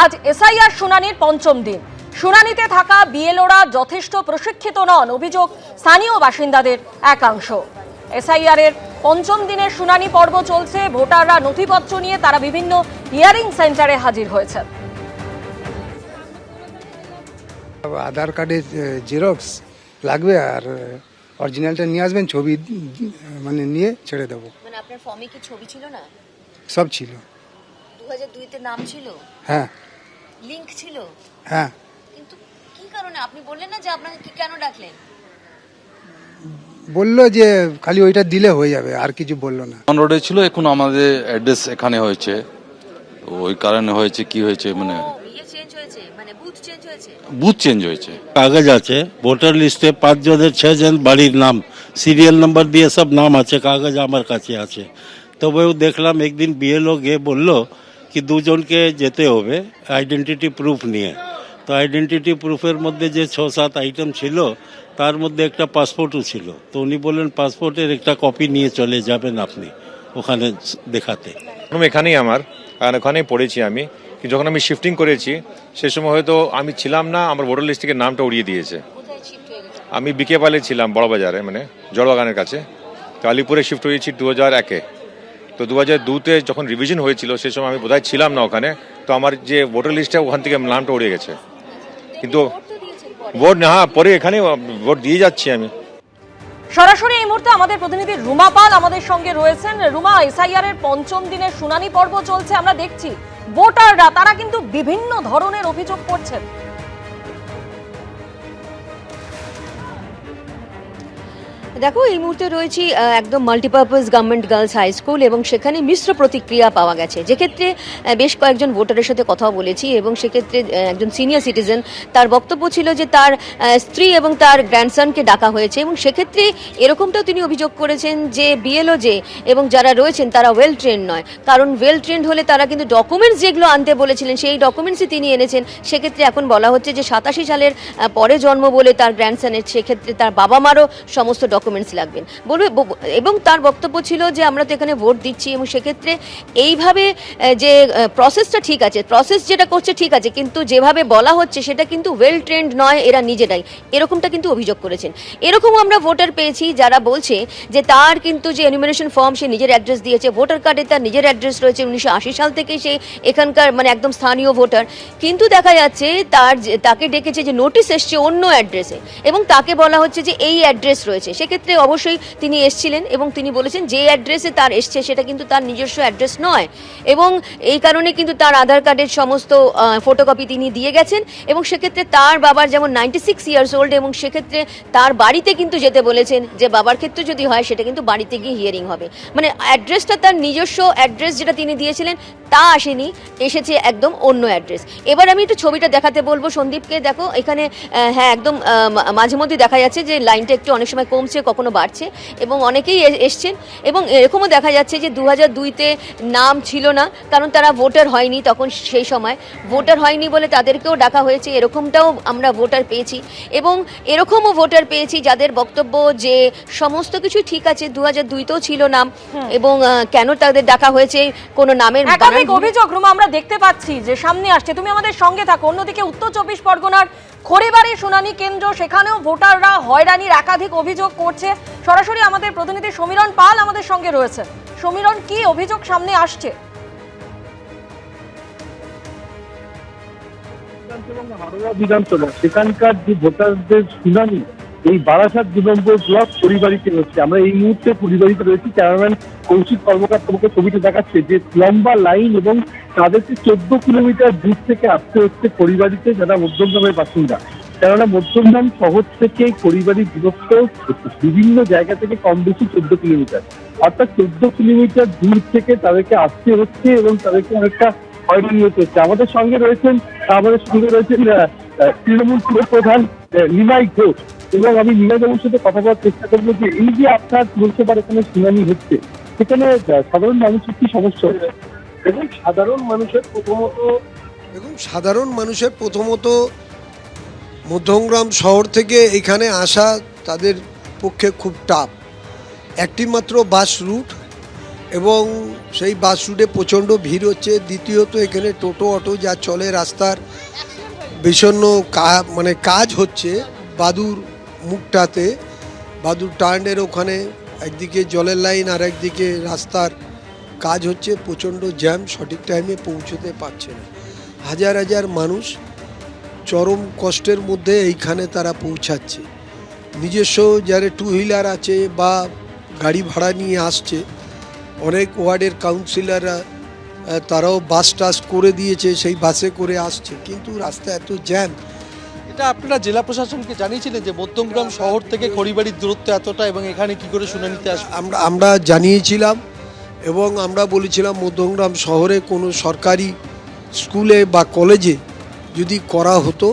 আজ এসআইআর শুনানির পঞ্চম দিন। শুনানিতে থাকা বিএলওরা যথেষ্ট প্রশিক্ষিত নন, অভিযোগ স্থানীয় বাসিন্দাদের একাংশ। এসআইআর এর পঞ্চম দিনের শুনানি পর্ব চলছে। ভোটাররা নথিপত্র নিয়ে তারা বিভিন্ন হিয়ারিং সেন্টারে হাজির হয়েছেন। আধার কার্ডের জেরক্স লাগবে আর অরিজিনালটা নিয়ে আসবেন, ছবি মানে নিয়ে ছেড়ে দেবো। মানে আপনার ফর্মে কি ছবি ছিল না? সব ছিল। 2002 তে নাম ছিল? হ্যাঁ। লিংক ছিল? হ্যাঁ। কিন্তু কি কারণে আপনি বললেন না যে আপনাকে কি কেন ডাকলেন? বললো যে খালি ওইটা দিলে হয়ে যাবে, আর কিছু বললো না। অন রোডে ছিল, এখন আমাদের অ্যাড্রেস এখানে হয়েছে, ওই কারণে হয়েছে। কি হয়েছে মানে চেঞ্জ হয়েছে, মানে বুথ চেঞ্জ হয়েছে? বুথ চেঞ্জ হয়েছে। কাগজ আছে ভোটার লিস্টে 5 জনের 6 জন বাড়ির নাম, সিরিয়াল নাম্বার দিয়ে সব নাম আছে, কাগজ আমার কাছে আছে। তবেও দেখলাম একদিন বিএলও গিয়ে বললো কি 2 জনকে যেতে হবে আইডেন্টিটি প্রুফ নিয়ে। তো আইডেন্টিটি প্রুফের মধ্যে যে 6-7 আইটেম ছিল তার মধ্যে একটা পাসপোর্টও ছিল। তো উনি বললেন পাসপোর্টের একটা কপি নিয়ে চলে যাবেন আপনি ওখানে দেখাতে। এখানেই আমার, কারণ ওখানেই পড়েছি আমি। কিন্তু যখন আমি শিফটিং করেছি সে সময় হয়তো আমি ছিলাম না, আমার ভোটার লিস্ট থেকে নামটা উড়িয়ে দিয়েছে। আমি বিকেপালে ছিলাম, বড়বাজারে, মানে জলবাগানের কাছে। তো আলিপুরে শিফট হয়েছি 2001-এ। তো 2002-তে যখন রিভিশন হয়েছিল সে সময় আমি বোধহয় ছিলাম না ওখানে। তো আমার যে ভোটার লিস্টটা ওখান থেকে নামটা উড়ে গেছে। কিন্তু ভোট না, পরে এখানে ভোট দিয়ে যাচ্ছি আমি। সরাসরি এই মুহূর্তে আমাদের প্রতিনিধি রুমা পাল আমাদের সঙ্গে রয়েছেন। রুমা, এসআইআর এর পঞ্চম দিনের শুনানি পর্ব চলছে। আমরা দেখছি ভোটাররা তারা কিন্তু বিভিন্ন ধরনের অভিযোগ করছেন। দেখো, এই মুহূর্তে রয়েছি একদম multipurpose government girls high school এবং সেখানে মিশ্র প্রতিক্রিয়া পাওয়া গেছে। যেক্ষেত্রে বেশ কয়েকজন ভোটারের সাথে কথা বলেছি এবং সেক্ষেত্রে একজন সিনিয়র সিটিজেন, তার বক্তব্য ছিল যে তার স্ত্রী এবং তার গ্র্যান্ডসনকে ডাকা হয়েছে এবং সেক্ষেত্রে এরকমটাও তিনি অভিযোগ করেছেন যে বিএলও যে এবং যারা রয়েছেন তারা ওয়েল ট্রেন্ড নয়। কারণ ওয়েল ট্রেন্ড হলে তারা কিন্তু ডকুমেন্টস যেগুলো আনতে বলেছিলেন সেই ডকুমেন্টসই তিনি এনেছেন। সেক্ষেত্রে এখন বলা হচ্ছে যে 87 সালের পরে জন্ম বলে তার গ্র্যান্ডসনের, সেক্ষেত্রে তার বাবা মারও সমস্ত ডকুমেন্টস লাগবেন বলবে। এবং তার বক্তব্য ছিল যে আমরা তো এখানে ভোট দিচ্ছি এবং সেক্ষেত্রে এইভাবে যে প্রসেসটা ঠিক আছে, প্রসেস যেটা করছে ঠিক আছে, কিন্তু যেভাবে বলা হচ্ছে সেটা কিন্তু ওয়েল ট্রেন্ড নয় এরা নিজেরাই, এরকমটা কিন্তু অভিযোগ করেছেন। এরকম আমরা ভোটার পেয়েছি যারা বলছে যে তার কিন্তু যে এনুমিনেশন ফর্ম সে নিজের অ্যাড্রেস দিয়েছে, ভোটার কার্ডে তার নিজের অ্যাড্রেস রয়েছে, 1980 সাল থেকে সে এখানকার মানে একদম স্থানীয় ভোটার। কিন্তু দেখা যাচ্ছে তাকে ডেকেছে যে নোটিশ এসছে অন্য অ্যাড্রেসে এবং তাকে বলা হচ্ছে যে এই অ্যাড্রেস রয়েছে। সেক্ষেত্রে অবশ্যই তিনি এসেছিলেন এবং তিনি বলেছেন যে অ্যাড্রেসে তার এসছে সেটা কিন্তু তার নিজস্ব অ্যাড্রেস নয় এবং এই কারণে কিন্তু তার আধার কার্ডের সমস্ত ফটোকপি তিনি দিয়ে গেছেন এবং সেক্ষেত্রে তার বাবার যেমন 96 ইয়ার্স ওল্ড এবং সেক্ষেত্রে তার বাড়িতে কিন্তু যেতে বলেছেন, যে বাবার ক্ষেত্রে যদি হয় সেটা কিন্তু বাড়িতে গিয়ে হিয়ারিং হবে। মানে অ্যাড্রেসটা তার নিজস্ব অ্যাড্রেস যেটা তিনি দিয়েছিলেন তা আসেনি, এসেছে একদম অন্য অ্যাড্রেস। এবার আমি একটু ছবিটা দেখাতে বলবো সন্দীপকে। দেখো এখানে হ্যাঁ একদম মাঝে মধ্যে দেখা যাচ্ছে যে লাইনটা একটু অনেক সময় কমছে, কখনো বাড়ছে এবং অনেকেই এসছেন এবং এরকমও দেখা যাচ্ছে যে 2002-তে নাম ছিল না, কারণ তারা ভোটার হয়নি তখন, সেই সময় ভোটার হয়নি বলে তাদেরকেও ডাকা হয়েছে। এরকমটাও আমরা ভোটার পেয়েছি এবং এরকমও ভোটার পেয়েছি যাদের বক্তব্য যে সমস্ত কিছু ঠিক আছে, 2002-তেও ছিল নাম এবং কেন তাদের ডাকা হয়েছে কোনো নামের একাধিক অভিযোগ রুমা আমরা দেখতে পাচ্ছি যে সামনে আসছে। তুমি আমাদের সঙ্গে থাকো। অন্যদিকে উত্তর 24 পরগনার খড়িবাড়ি শুনানি কেন্দ্র, সেখানেও ভোটাররা হয়রানির একাধিক অভিযোগ করছে। সরাসরি আমাদের প্রতিনিধি সমীরণ পাল আমাদের সঙ্গে রয়েছে। সমীরণ, কি অভিযোগ সামনে আসছে? বিধানসভা সেখানকার যে ভোটারদের শুনানি এই বারাসাত 2 নম্বর ব্লক খড়িবাড়িতে হচ্ছে। আমরা এই মুহূর্তে খড়িবাড়িতে রয়েছি। ক্যামেরাম্যান কৌশিক কর্মকার তোমাকে ছবিটা দেখাচ্ছে যে লম্বা লাইন এবং তাদেরকে 14 কিলোমিটার দূর থেকে আসতে হচ্ছে খড়িবাড়িতে, যারা মধ্যমগ্রামের বাসিন্দা। কেননা মধ্যমগ্রাম শহর থেকে খড়িবাড়ি দূরত্ব বিভিন্ন জায়গা থেকে কম বেশি 14 কিলোমিটার, অর্থাৎ 14 কিলোমিটার দূর থেকে তাদেরকে আসতে হচ্ছে এবং তাদেরকে অনেকটা হয়রানি হতে হচ্ছে। আমাদের সঙ্গে রয়েছেন তৃণমূল পুর প্রধান নিমাই ঘোষ এবং আমি নিমাই বাবুর সাথে কথা বলার চেষ্টা করবো যে এই যে আপনার পুরসভার এখানে শুনানি হচ্ছে সেখানে সাধারণ মানুষের কি সমস্যা হচ্ছে? দেখুন সাধারণ মানুষের প্রথমত মধ্যমগ্রাম শহর থেকে এখানে আসা তাদের পক্ষে খুব টাফ। একটি মাত্র বাস রুট এবং সেই বাস রুটে প্রচণ্ড ভিড় হচ্ছে। দ্বিতীয়ত এখানে টোটো অটো যা চলে রাস্তার বিষণ্ণ মানে কাজ হচ্ছে বাদুর মুখটাতে, বাদুর টার্নের ওখানে একদিকে জলের লাইন আর একদিকে রাস্তার কাজ হচ্ছে, প্রচণ্ড জ্যাম, সঠিক টাইমে পৌঁছতে পারছে না। হাজার হাজার মানুষ চরম কষ্টের মধ্যে এইখানে তারা পৌঁছাচ্ছে। নিজস্ব যারা টু হুইলার আছে বা গাড়ি ভাড়া নিয়ে আসছে, অনেক ওয়ার্ডের কাউন্সিলররা তারাও বাস টাস করে দিয়েছে, সেই বাসে করে আসছে, কিন্তু রাস্তা এত জ্যাম। এটা আপনারা জেলা প্রশাসনকে জানিয়েছিলেন যে মধ্যমগ্রাম শহর থেকে খড়িবাড়ির দূরত্ব এতটা এবং এখানে কি করে শুনানিতে আসবে? আমরা জানিয়েছিলাম এবং আমরা বলেছিলাম মধ্যমগ্রাম শহরে কোনো সরকারি স্কুলে বা কলেজে যদি করা হতো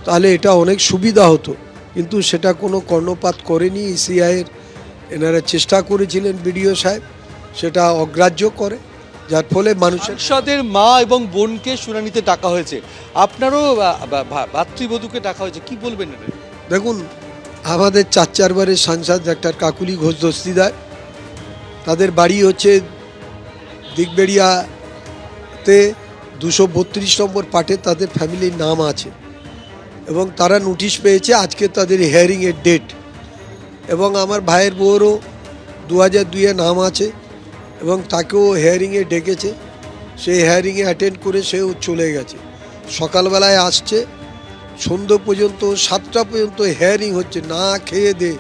তাহলে এটা অনেক সুবিধা হতো, কিন্তু সেটা কোনো কর্ণপাত করেনি। ইসিআইয়ের এনারা চেষ্টা করেছিলেন, বিডিও সাহেব সেটা অগ্রাহ্য করে, যার ফলে মানুষের সাংসদের মা এবং বোনকে শুনানিতে ডাকা হয়েছে, আপনারও ভাতৃবধূকে ডাকা হয়েছে, কি বলবেন এটা? দেখুন, আমাদের 4 সাংসদ ডাক্তার কাকুলি ঘোষ দস্তিদার, তাদের বাড়ি হচ্ছে দিগবেড়িয়াতে 232 নম্বর পার্টে তাদের ফ্যামিলির নাম আছে এবং তারা নোটিশ পেয়েছে আজকে তাদের হিয়ারিংয়ের ডেট। এবং আমার ভাইয়ের বউরও 2002-এ নাম আছে এবং তাকেও হিয়ারিংয়ে ডেকেছে, সেই হিয়ারিংয়ে অ্যাটেন্ড করে সেও চলে গেছে। সকালবেলায় আসছে, সন্ধ্যে পর্যন্ত 7টা পর্যন্ত হিয়ারিং হচ্ছে, না খেয়ে দে।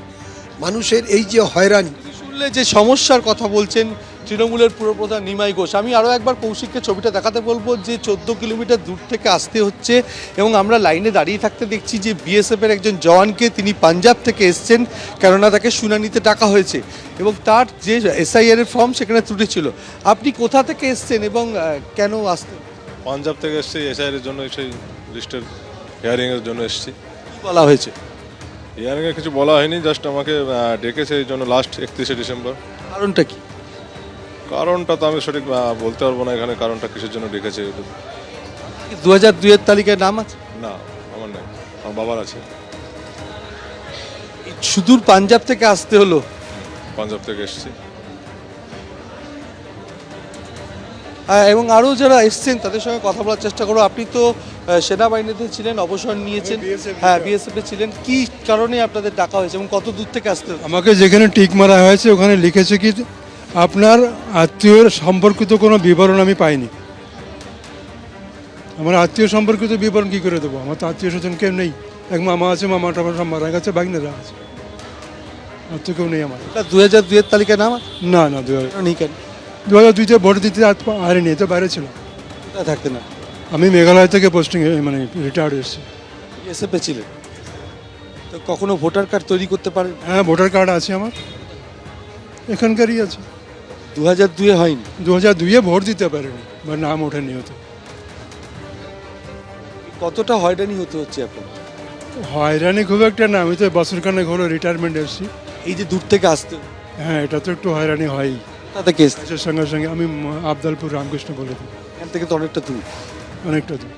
মানুষের এই যে হয়রানি, শুনলে যে সমস্যার কথা বলছেন তৃণমূলের পুরপ্রধান নিমাই ঘোষ, আমি আরও একবার কৌশিককে ছবিটা দেখাতে বলবো যে 14 কিলোমিটার দূর থেকে আসতে হচ্ছে এবং আমরা লাইনে দাঁড়িয়ে থাকতে দেখছি যে বিএসএফের একজন জওয়ানকে, তিনি পাঞ্জাব থেকে এসছেন, কেননা তাকে শুনানিতে ডাকা হয়েছে এবং তার যে এসআইআর এর ফর্ম সেখানে ত্রুটি ছিল। আপনি কোথা থেকে এসছেন এবং কেন আসতেন? পাঞ্জাব থেকে এসেছি এসআইআর এর জন্য, সেই লিস্টের হিয়ারিংয়ের জন্য এসেছি। কি বলা হয়েছে? হিয়ারিংয়ে কিছু বলা হয়নি, জাস্ট আমাকে ডেকেছে এই জন্য লাস্ট 31শে ডিসেম্বর। কারণটা কি? কারণটা তো আমি সঠিক বলতে পারবো না এখানে, কারণটা কিসের জন্য ডেকেছে। 2002-এর তালিকায় নাম আছে? না, আমার নেই, আমার বাবার আছে। সুদূর পাঞ্জাব থেকে আসতে হলো? পাঞ্জাব থেকে এসেছি। এবং আরও যারা এসছেন তাদের সঙ্গে কথা বলার চেষ্টা করো। আপনি তো সেনাবাহিনীতে ছিলেন, অবসর নিয়েছেন, হ্যাঁ বিএসএফে ছিলেন, কি কারণে আপনাদের ডাকা হয়েছে এবং কত দূর থেকে আসতে? আমাকে যেখানে টিক মারা হয়েছে ওখানে লিখেছে কি আপনার আত্মীয়ের সম্পর্কিত কোনো বিবরণ আমি পাইনি। আমার আত্মীয় সম্পর্কিত বিবরণ কী করে দেবো? আমার তো আত্মীয় স্বজন কেউ নেই। এক মামা আছে, মামাটা সব মারা গেছে, বাগনেরা আছে, আত্মীয় কেউ নেই আমার। 2002-এর তালিকায় নাম? না না, 2002-তে ভোট দিতে আরেনি, তো বাইরে ছিল। থাকতে না, আমি মেঘালয় থেকে পোস্টিং মানে রিটায়ার্ড এসেছি। বিএসএফে ছিলেন তো কখনো ভোটার কার্ড তৈরি করতে পারেন? হ্যাঁ, ভোটার কার্ড আছে আমার, এখানকারই আছে। 2002-এ হয়নি? 2002-এ ভোট দিতে পারেনি বা নাম ওঠেনি হতো। কতটা হয়রানি হতে হচ্ছে এখন? হয়রানি খুব একটা না, আমি তো বছরখানেক হলো রিটায়ারমেন্ট এসেছি। এই যে দূর থেকে আসতে? হ্যাঁ, এটা তো একটু হয়রানি হয়ই। তাতে কেস সঙ্গে সঙ্গে আমি আবদালপুর রামকৃষ্ণ বলে দিই, এখান থেকে তো অনেকটা দূর। অনেকটা দূর।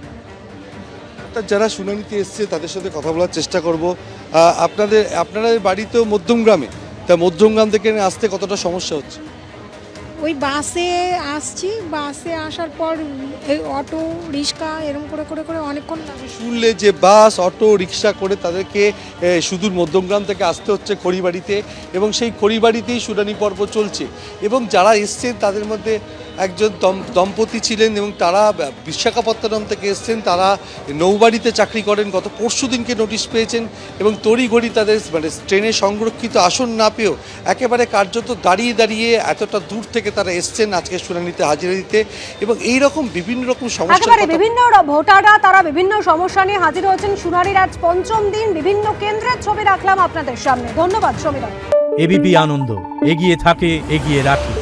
যারা শুনানিতে এসছে তাদের সাথে কথা বলার চেষ্টা করব। আপনাদের বাড়ি তো মধ্যমগ্রামে, তা মধ্যমগ্রাম থেকে আসতে কতটা সমস্যা হচ্ছে? ওই বাসে আসছি, বাসে আসার পর এই অটো রিক্সা এরকম করে করে করে অনেকক্ষণ লাগে। শুনলে যে বাস অটো রিক্সা করে তাদেরকে সুদূর মধ্যমগ্রাম থেকে আসতে হচ্ছে খড়িবাড়িতে এবং সেই খড়িবাড়িতেই শুনানি পর্ব চলছে এবং যারা এসছেন তাদের মধ্যে একজন দম্পতি ছিলেন এবং তারা বিশাখাপত্তনম থেকে এসছেন, তারা নৌবাড়িতে চাকরি করেন, গত পরশু দিনকে নোটিশ পেয়েছেন এবং তড়িঘড়ি তাদের মানে ট্রেনে সংরক্ষিত আসন না পেয়েও একেবারে কার্যত দাঁড়িয়ে দাঁড়িয়ে এতটা দূর থেকে তারা এসছেন আজকে শুনানিতে হাজিরা দিতে এবং এই রকম বিভিন্ন রকম সমস্যা। বিভিন্ন ভোটাররা তারা বিভিন্ন সমস্যা নিয়ে হাজির হয়েছেন। শুনানির আজ 5ম দিন, বিভিন্ন কেন্দ্রের ছবি রাখলাম আপনাদের সামনে। ধন্যবাদ সমীরণ। এবিপি আনন্দ, এগিয়ে থাকে, এগিয়ে রাখে।